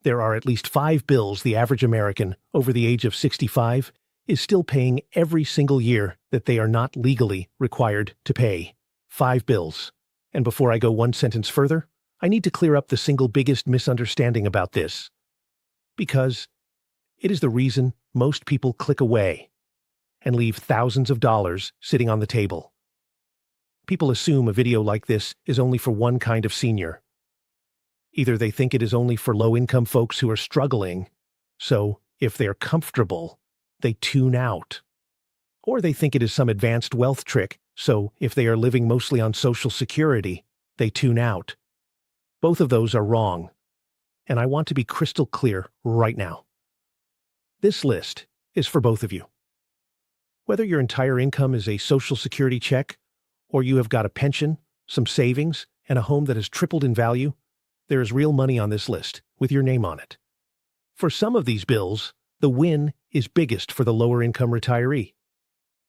there are at least 5 bills the average American over the age of 65 is still paying every single year that they are not legally required to pay. 5 bills. And before I go one sentence further, I need to clear up the single biggest misunderstanding about this. Because it is the reason most people click away and leave thousands of dollars sitting on the table. People assume a video like this is only for one kind of senior. Either they think it is only for low-income folks who are struggling, so if they're comfortable, they tune out. Or they think it is some advanced wealth trick, so if they are living mostly on Social Security, they tune out. Both of those are wrong, and I want to be crystal clear right now. This list is for both of you. Whether your entire income is a Social Security check, or you have got a pension, some savings, and a home that has tripled in value, there is real money on this list with your name on it. For some of these bills, the win is biggest for the lower-income retiree.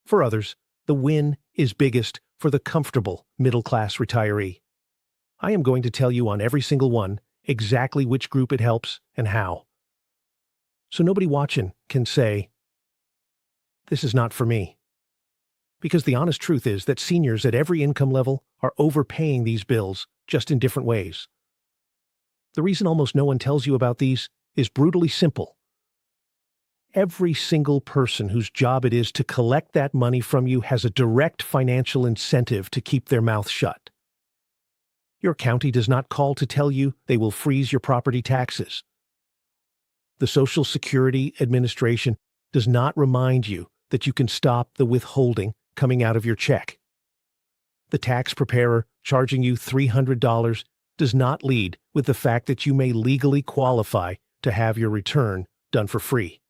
For others, the win is biggest for the comfortable middle-class retiree. I am going to tell you on every single one exactly which group it helps and how. So nobody watching can say, "This is not for me." Because the honest truth is that seniors at every income level are overpaying these bills, just in different ways. The reason almost no one tells you about these is brutally simple. Every single person whose job it is to collect that money from you has a direct financial incentive to keep their mouth shut. Your county does not call to tell you they will freeze your property taxes. The Social Security Administration does not remind you that you can stop the withholding coming out of your check. The tax preparer charging you $300 does not lead with the fact that you may legally qualify to have your return done for free.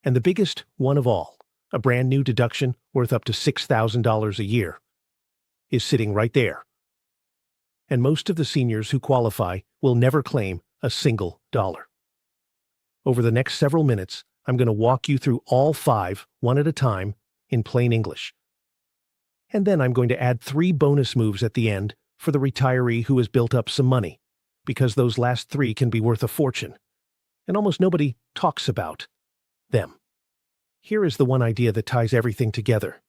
And the biggest one of all, a brand new deduction worth up to $6,000 a year, is sitting right there. And most of the seniors who qualify will never claim a single dollar. Over the next several minutes, I'm going to walk you through all 5, one at a time, in plain English. And then I'm going to add 3 bonus moves at the end for the retiree who has built up some money, because those last 3 can be worth a fortune, and almost nobody talks about them. Here is the one idea that ties everything together.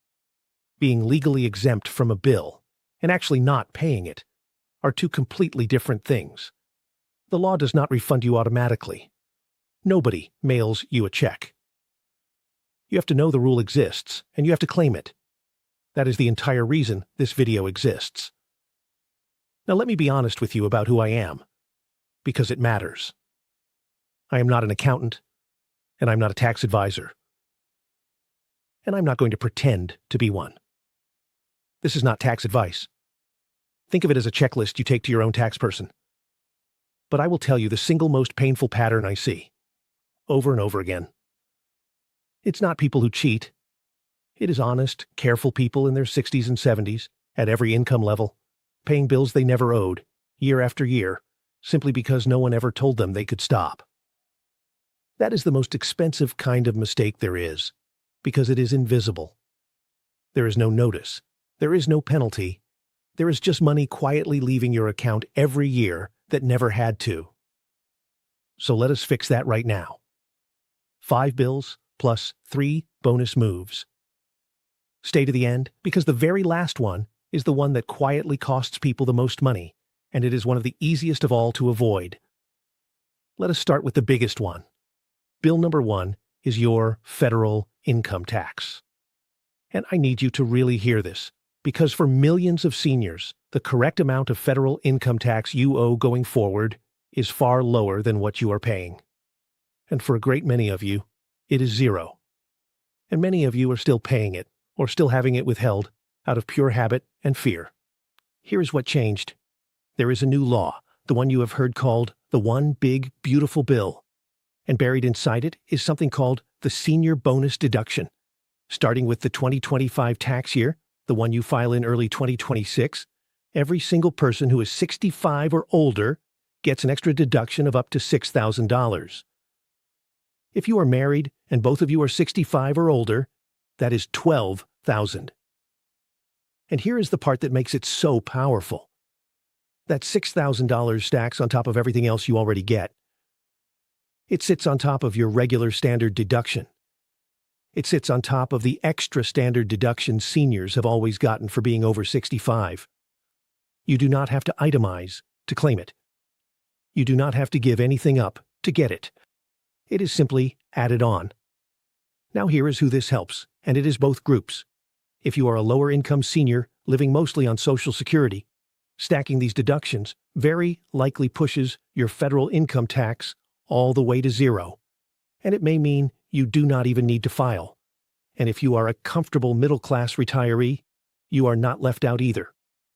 Being legally exempt from a bill and actually not paying it are 2 completely different things. The law does not refund you automatically. Nobody mails you a check. You have to know the rule exists, and you have to claim it. That is the entire reason this video exists. Now let me be honest with you about who I am, because it matters. I am not an accountant, and I'm not a tax advisor. And I'm not going to pretend to be one. This is not tax advice. Think of it as a checklist you take to your own tax person. But I will tell you the single most painful pattern I see, over and over again. It's not people who cheat. It is honest, careful people in their 60s and 70s, at every income level, paying bills they never owed, year after year, simply because no one ever told them they could stop. That is the most expensive kind of mistake there is, because it is invisible. There is no notice. There is no penalty. There is just money quietly leaving your account every year that never had to. So let us fix that right now. 5 bills plus 3 bonus moves. Stay to the end, because the very last one is the one that quietly costs people the most money, and it is one of the easiest of all to avoid. Let us start with the biggest one. Bill number 1 is your federal income tax. And I need you to really hear this, because for millions of seniors, the correct amount of federal income tax you owe going forward is far lower than what you are paying. And for a great many of you, it is 0. And many of you are still paying it, or still having it withheld, out of pure habit and fear. Here is what changed. There is a new law, the one you have heard called the One Big Beautiful Bill. And buried inside it is something called the Senior Bonus Deduction. Starting with the 2025 tax year, the one you file in early 2026, every single person who is 65 or older gets an extra deduction of up to $6,000. If you are married and both of you are 65 or older, that is $12,000. And here is the part that makes it so powerful. That $6,000 stacks on top of everything else you already get. It sits on top of your regular standard deduction. It sits on top of the extra standard deduction seniors have always gotten for being over 65. You do not have to itemize to claim it. You do not have to give anything up to get it. It is simply added on. Now here is who this helps, and it is both groups. If you are a lower-income senior living mostly on Social Security, stacking these deductions very likely pushes your federal income tax all the way to zero, and it may mean you do not even need to file. And if you are a comfortable middle-class retiree, you are not left out either,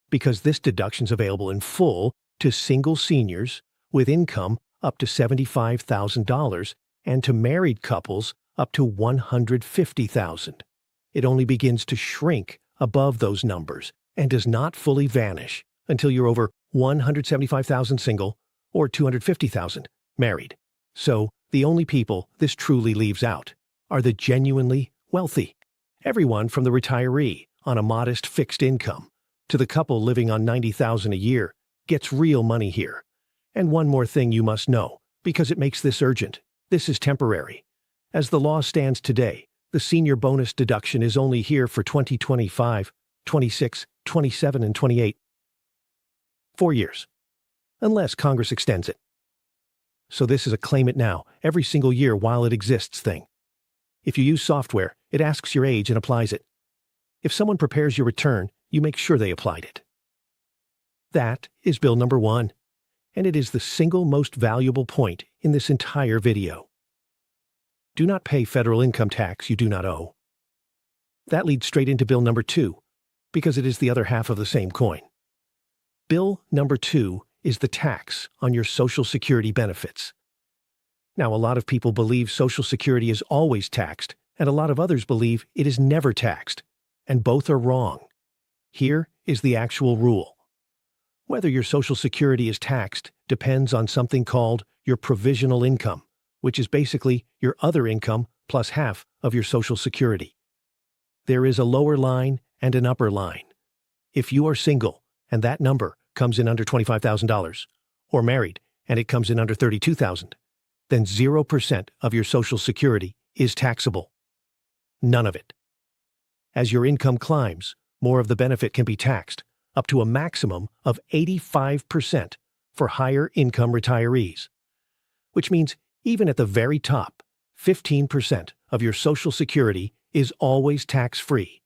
because this deduction is available in full to single seniors with income up to $75,000 and to married couples up to $150,000. It only begins to shrink above those numbers and does not fully vanish until you're over $175,000 single or $250,000 married. So the only people this truly leaves out are the genuinely wealthy. Everyone from the retiree on a modest fixed income to the couple living on $90,000 a year gets real money here. And one more thing you must know, because it makes this urgent. This is temporary. As the law stands today, the senior bonus deduction is only here for 2025, 26, 27, and 28. 4 years. Unless Congress extends it. So this is a claim it now, every single year while it exists thing. If you use software, it asks your age and applies it. If someone prepares your return, you make sure they applied it. That is bill number 1, and it is the single most valuable point in this entire video. Do not pay federal income tax you do not owe. That leads straight into bill number 2, because it is the other half of the same coin. Bill number 2 is the tax on your Social Security benefits. Now, a lot of people believe Social Security is always taxed, and a lot of others believe it is never taxed, and both are wrong. Here is the actual rule. Whether your Social Security is taxed depends on something called your provisional income, which is basically your other income plus half of your Social Security. There is a lower line and an upper line. If you are single and that number comes in under $25,000, or married and it comes in under $32,000, then 0% of your Social Security is taxable. None of it. As your income climbs, more of the benefit can be taxed, up to a maximum of 85% for higher income retirees, which means even at the very top, 15% of your Social Security is always tax-free.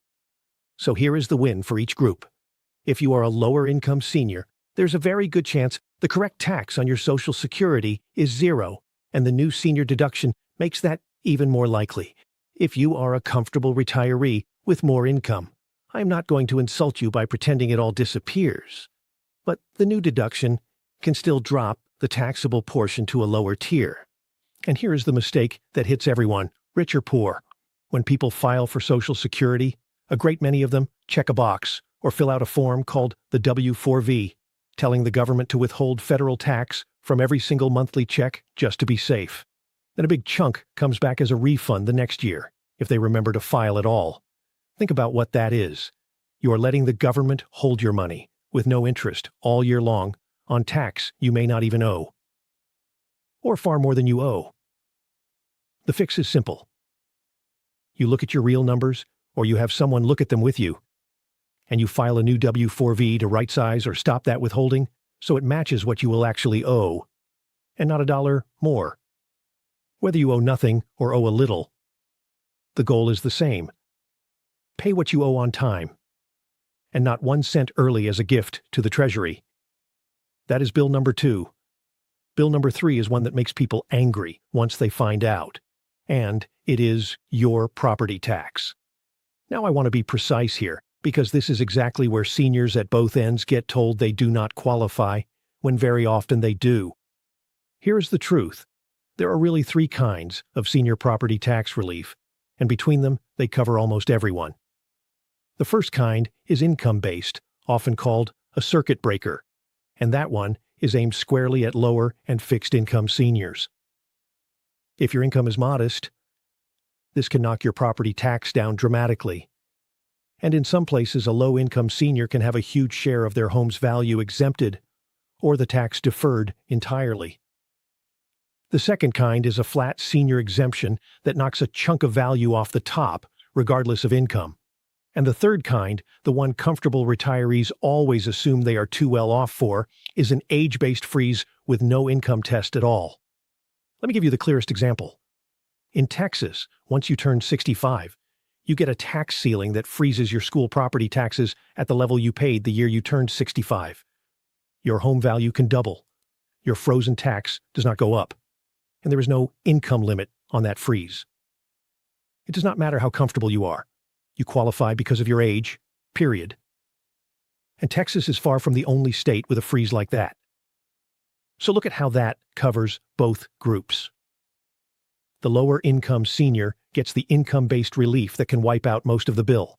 So here is the win for each group. If you are a lower-income senior, there's a very good chance the correct tax on your Social Security is 0, and the new senior deduction makes that even more likely. If you are a comfortable retiree with more income, I'm not going to insult you by pretending it all disappears, but the new deduction can still drop the taxable portion to a lower tier. And here is the mistake that hits everyone, rich or poor. When people file for Social Security, a great many of them check a box or fill out a form called the W-4V, telling the government to withhold federal tax from every single monthly check just to be safe. Then a big chunk comes back as a refund the next year, if they remember to file at all. Think about what that is. You are letting the government hold your money, with no interest, all year long, on tax you may not even owe. Or far more than you owe. The fix is simple. You look at your real numbers, or you have someone look at them with you, and you file a new W-4V to right-size or stop that withholding so it matches what you will actually owe, and not $1 more. Whether you owe nothing or owe a little, the goal is the same. Pay what you owe on time, and not 1 cent early as a gift to the Treasury. That is bill number 2. Bill number 3 is one that makes people angry once they find out, and it is your property tax. Now I want to be precise here, because this is exactly where seniors at both ends get told they do not qualify, when very often they do. Here is the truth. There are really 3 kinds of senior property tax relief, and between them, they cover almost everyone. The first kind is income-based, often called a circuit breaker, and that one is aimed squarely at lower and fixed-income seniors. If your income is modest, this can knock your property tax down dramatically. And in some places, a low-income senior can have a huge share of their home's value exempted, or the tax deferred entirely. The second kind is a flat senior exemption that knocks a chunk of value off the top, regardless of income. And the third kind, the one comfortable retirees always assume they are too well off for, is an age-based freeze with no income test at all. Let me give you the clearest example. In Texas, once you turn 65, you get a tax ceiling that freezes your school property taxes at the level you paid the year you turned 65. Your home value can double. Your frozen tax does not go up. And there is no income limit on that freeze. It does not matter how comfortable you are. You qualify because of your age, period. And Texas is far from the only state with a freeze like that. So look at how that covers both groups. The lower income senior gets the income-based relief that can wipe out most of the bill.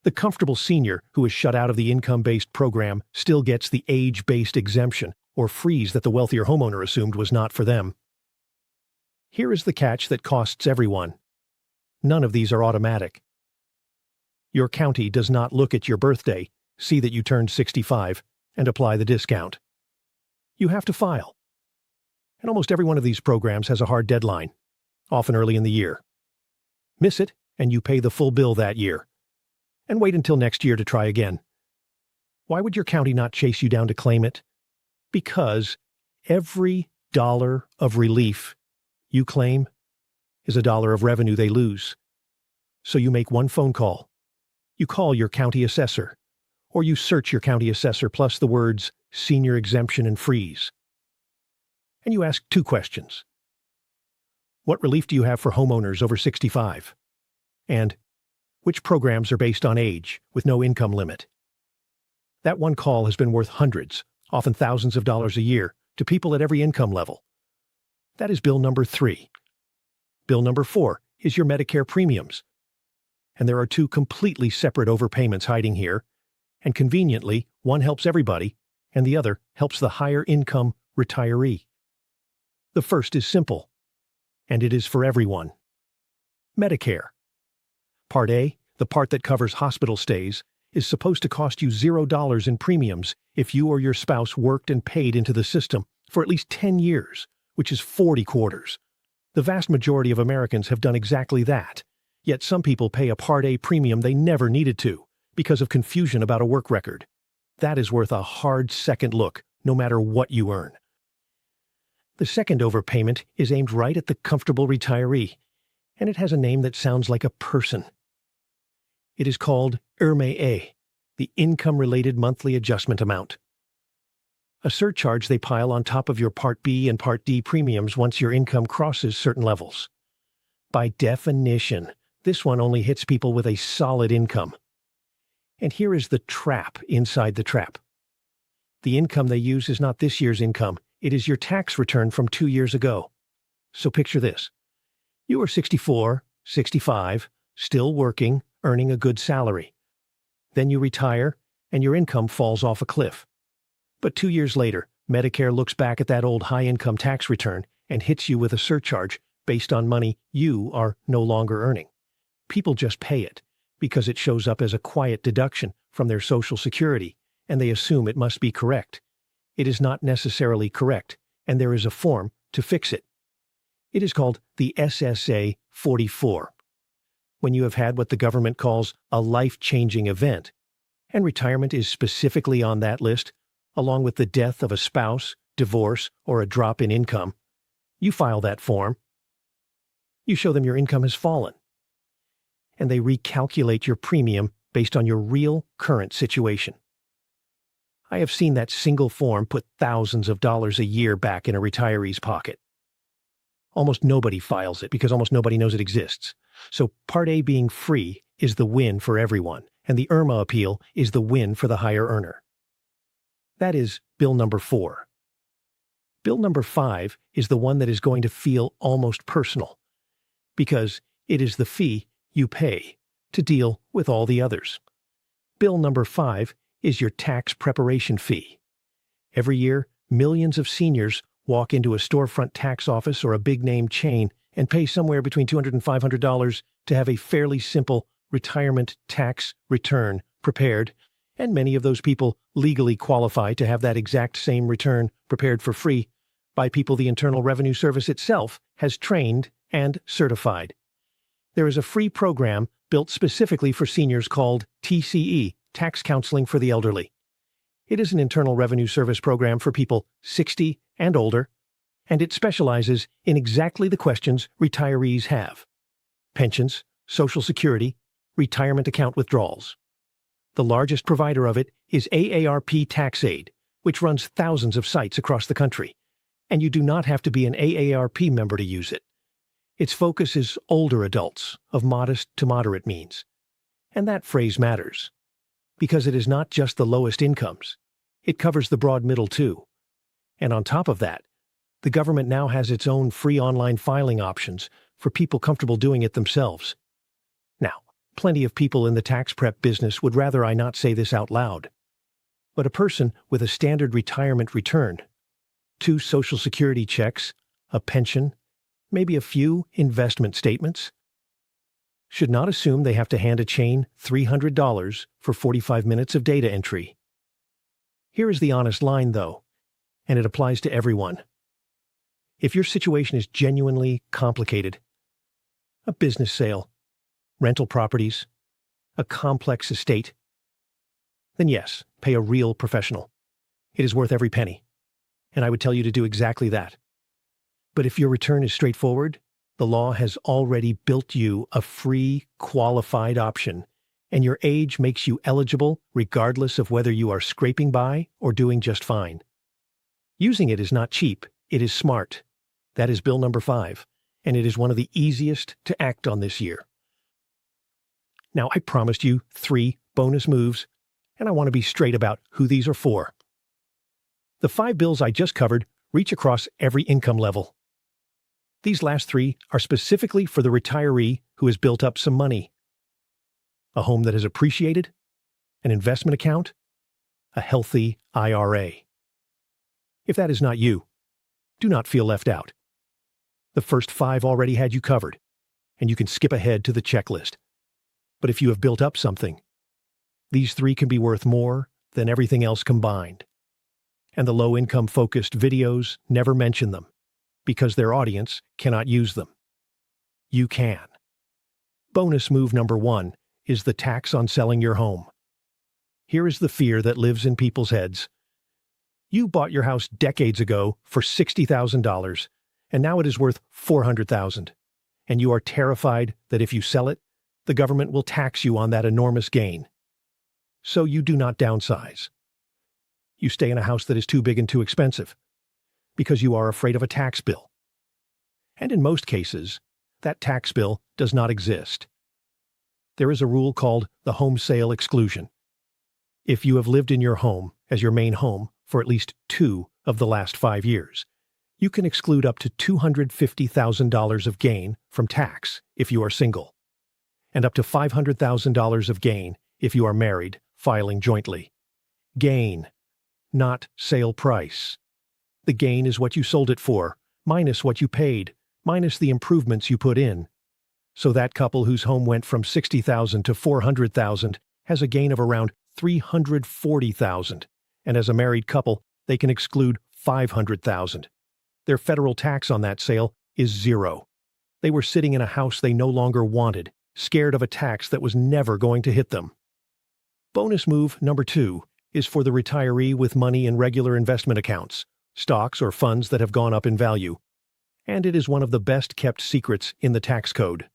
The comfortable senior who is shut out of the income-based program still gets the age-based exemption or freeze that the wealthier homeowner assumed was not for them. Here is the catch that costs everyone. None of these are automatic. Your county does not look at your birthday, see that you turned 65, and apply the discount. You have to file. And almost every one of these programs has a hard deadline, often early in the year. Miss it, and you pay the full bill that year. And wait until next year to try again. Why would your county not chase you down to claim it? Because every dollar of relief you claim is a dollar of revenue they lose. So you make one phone call. You call your county assessor, or you search your county assessor plus the words senior exemption and freeze. And you ask two questions. What relief do you have for homeowners over 65? And which programs are based on age with no income limit? That one call has been worth hundreds, often thousands of dollars a year, to people at every income level. That is bill number 3. Bill number 4 is your Medicare premiums. And there are two completely separate overpayments hiding here, and conveniently, one helps everybody, and the other helps the higher income retiree. The first is simple, and it is for everyone. Medicare. Part A, the part that covers hospital stays, is supposed to cost you $0 in premiums if you or your spouse worked and paid into the system for at least 10 years, which is 40 quarters. The vast majority of Americans have done exactly that, yet some people pay a Part A premium they never needed to because of confusion about a work record. That is worth a hard second look, no matter what you earn. The second overpayment is aimed right at the comfortable retiree, and it has a name that sounds like a person. It is called overpay, the income-related monthly adjustment amount. A surcharge they pile on top of your Part B and Part D premiums once your income crosses certain levels. By definition, this one only hits people with a solid income. And here is the trap inside the trap. The income they use is not this year's income, it is your tax return from 2 years ago. So picture this. You are 64, 65, still working, earning a good salary. Then you retire, and your income falls off a cliff. But 2 years later, Medicare looks back at that old high-income tax return and hits you with a surcharge based on money you are no longer earning. People just pay it because it shows up as a quiet deduction from their Social Security, and they assume it must be correct. It is not necessarily correct, and there is a form to fix it. It is called the SSA 44. When you have had what the government calls a life-changing event, and retirement is specifically on that list, along with the death of a spouse, divorce, or a drop in income, you file that form. You show them your income has fallen, and they recalculate your premium based on your real current situation. I have seen that single form put thousands of dollars a year back in a retiree's pocket. Almost nobody files it because almost nobody knows it exists. So Part A being free is the win for everyone, and the IRMA appeal is the win for the higher earner. That is bill number 4. Bill number 5 is the one that is going to feel almost personal, because it is the fee you pay to deal with all the others. Bill number 5 is your tax preparation fee. Every year, millions of seniors walk into a storefront tax office or a big-name chain and pay somewhere between $200 and $500 to have a fairly simple retirement tax return prepared, and many of those people legally qualify to have that exact same return prepared for free, by people the Internal Revenue Service itself has trained and certified. There is a free program built specifically for seniors called TCE, Tax Counseling for the Elderly. It is an Internal Revenue Service program for people 60 and older, and it specializes in exactly the questions retirees have: pensions, Social Security, retirement account withdrawals. The largest provider of it is AARP TaxAid, which runs thousands of sites across the country, and you do not have to be an AARP member to use it. Its focus is older adults of modest to moderate means. And that phrase matters, because it is not just the lowest incomes. It covers the broad middle too. And on top of that, the government now has its own free online filing options for people comfortable doing it themselves. Now, plenty of people in the tax prep business would rather I not say this out loud. But a person with a standard retirement return, 2 Social Security checks, a pension, maybe a few investment statements, should not assume they have to hand a chain $300 for 45 minutes of data entry. Here is the honest line, though, and it applies to everyone. If your situation is genuinely complicated, a business sale, rental properties, a complex estate, then yes, pay a real professional. It is worth every penny, and I would tell you to do exactly that. But if your return is straightforward, the law has already built you a free, qualified option, and your age makes you eligible regardless of whether you are scraping by or doing just fine. Using it is not cheap, it is smart. That is bill number 5, and it is one of the easiest to act on this year. Now, I promised you 3 bonus moves, and I want to be straight about who these are for. The 5 bills I just covered reach across every income level. These last 3 are specifically for the retiree who has built up some money. A home that has appreciated, an investment account, a healthy IRA. If that is not you, do not feel left out. The first 5 already had you covered, and you can skip ahead to the checklist. But if you have built up something, these 3 can be worth more than everything else combined. And the low-income focused videos never mention them, because their audience cannot use them. You can. Bonus move number 1 is the tax on selling your home. Here is the fear that lives in people's heads. You bought your house decades ago for $60,000, and now it is worth $400,000, and you are terrified that if you sell it, the government will tax you on that enormous gain. So you do not downsize. You stay in a house that is too big and too expensive, because you are afraid of a tax bill. And in most cases, that tax bill does not exist. There is a rule called the home sale exclusion. If you have lived in your home as your main home for at least 2 of the last 5 years, you can exclude up to $250,000 of gain from tax if you are single, and up to $500,000 of gain if you are married, filing jointly. Gain, not sale price. The gain is what you sold it for, minus what you paid, minus the improvements you put in. So that couple whose home went from $60,000 to $400,000 has a gain of around $340,000, and as a married couple, they can exclude $500,000. Their federal tax on that sale is 0. They were sitting in a house they no longer wanted, scared of a tax that was never going to hit them. Bonus move number 2 is for the retiree with money in regular investment accounts, stocks or funds that have gone up in value, and it is one of the best-kept secrets in the tax code.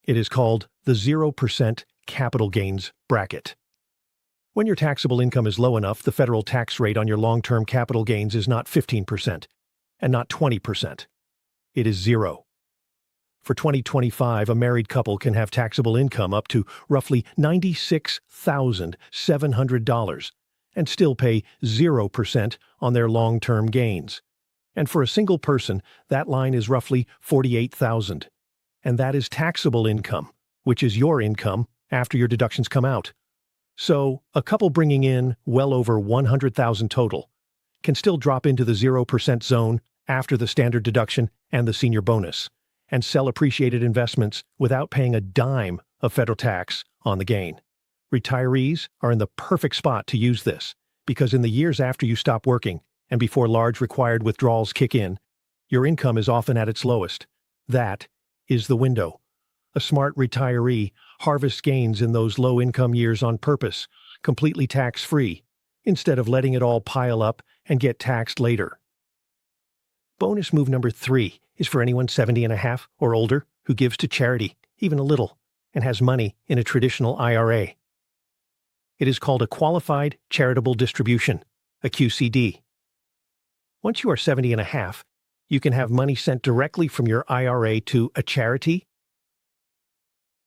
It is called the 0% capital gains bracket. When your taxable income is low enough, the federal tax rate on your long-term capital gains is not 15% and not 20%. It is 0. For 2025, a married couple can have taxable income up to roughly $96,700 and still pay 0% on their long-term gains. And for a single person, that line is roughly $48,000. And that is taxable income, which is your income after your deductions come out. So, a couple bringing in well over $100,000 total can still drop into the 0% zone after the standard deduction and the senior bonus, and sell appreciated investments without paying a dime of federal tax on the gain. Retirees are in the perfect spot to use this, because in the years after you stop working and before large required withdrawals kick in, your income is often at its lowest. That is the window. A smart retiree harvests gains in those low-income years on purpose, completely tax-free, instead of letting it all pile up and get taxed later. Bonus move number 3 is for anyone 70 and a half or older who gives to charity, even a little, and has money in a traditional IRA. It is called a Qualified Charitable Distribution, a QCD. Once you are 70 and a half, you can have money sent directly from your IRA to a charity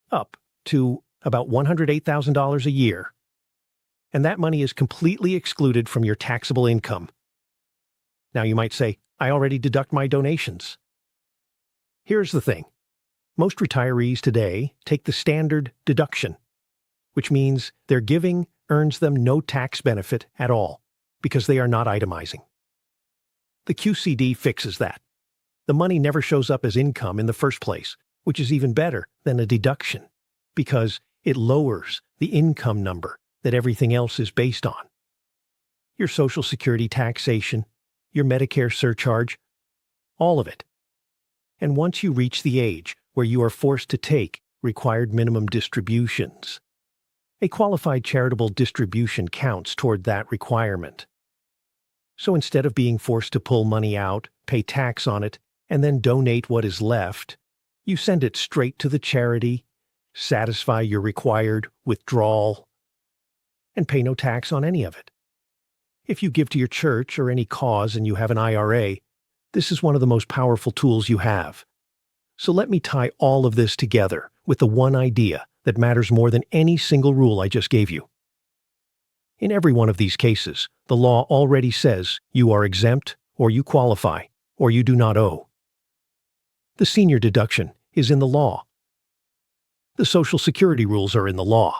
up to about $108,000 a year. And that money is completely excluded from your taxable income. Now you might say, I already deduct my donations. Here's the thing. Most retirees today take the standard deduction, which means their giving earns them no tax benefit at all because they are not itemizing. The QCD fixes that. The money never shows up as income in the first place, which is even better than a deduction because it lowers the income number that everything else is based on. Your Social Security taxation, your Medicare surcharge, all of it. And once you reach the age where you are forced to take required minimum distributions, a qualified charitable distribution counts toward that requirement. So instead of being forced to pull money out, pay tax on it, and then donate what is left, you send it straight to the charity, satisfy your required withdrawal, and pay no tax on any of it. If you give to your church or any cause and you have an IRA, this is one of the most powerful tools you have. So let me tie all of this together with the one idea that matters more than any single rule I just gave you. In every one of these cases, the law already says you are exempt, or you qualify, or you do not owe. The senior deduction is in the law. The Social Security rules are in the law.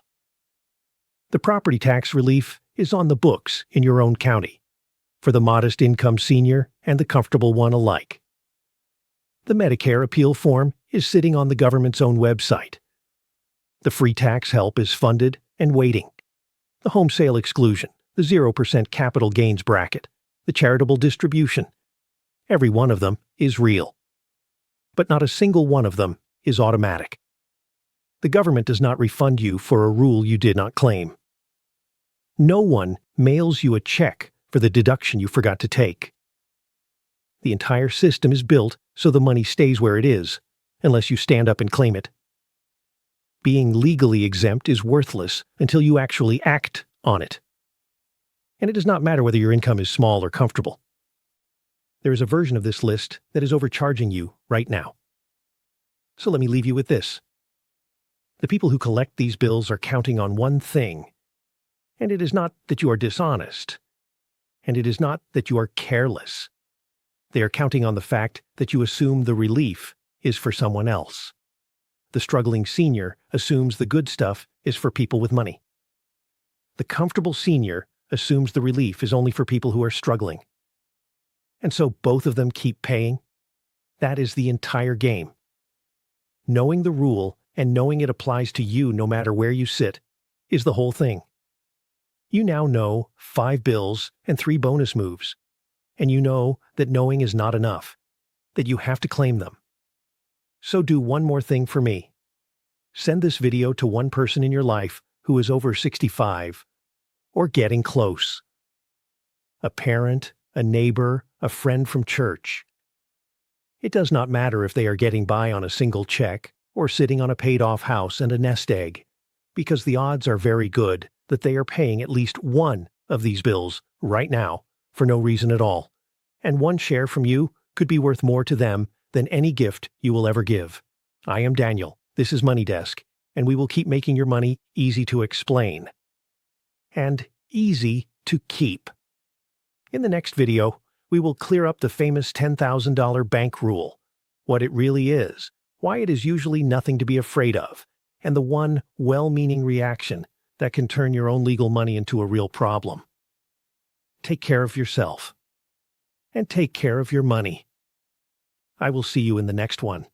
The property tax relief is on the books in your own county, for the modest income senior and the comfortable one alike. The Medicare appeal form is sitting on the government's own website. The free tax help is funded and waiting. The home sale exclusion, the 0% capital gains bracket, the charitable distribution, every one of them is real. But not a single one of them is automatic. The government does not refund you for a rule you did not claim. No one mails you a check for the deduction you forgot to take. The entire system is built so the money stays where it is, unless you stand up and claim it. Being legally exempt is worthless until you actually act on it. And it does not matter whether your income is small or comfortable. There is a version of this list that is overcharging you right now. So let me leave you with this. The people who collect these bills are counting on one thing, and it is not that you are dishonest, and it is not that you are careless. They are counting on the fact that you assume the relief is for someone else. The struggling senior assumes the good stuff is for people with money. The comfortable senior assumes the relief is only for people who are struggling. And so both of them keep paying. That is the entire game. Knowing the rule and knowing it applies to you no matter where you sit is the whole thing. You now know 5 bills and 3 bonus moves, and you know that knowing is not enough, that you have to claim them. So do one more thing for me. Send this video to one person in your life who is over 65 or getting close. A parent, a neighbor, a friend from church. It does not matter if they are getting by on a single check or sitting on a paid-off house and a nest egg, because the odds are very good that they are paying at least one of these bills right now for no reason at all, and one share from you could be worth more to them than any gift you will ever give. I am Daniel, this is Money Desk, and we will keep making your money easy to explain and easy to keep. In the next video, we will clear up the famous $10,000 bank rule, what it really is, why it is usually nothing to be afraid of, and the one well-meaning reaction that can turn your own legal money into a real problem. Take care of yourself, and take care of your money. I will see you in the next one.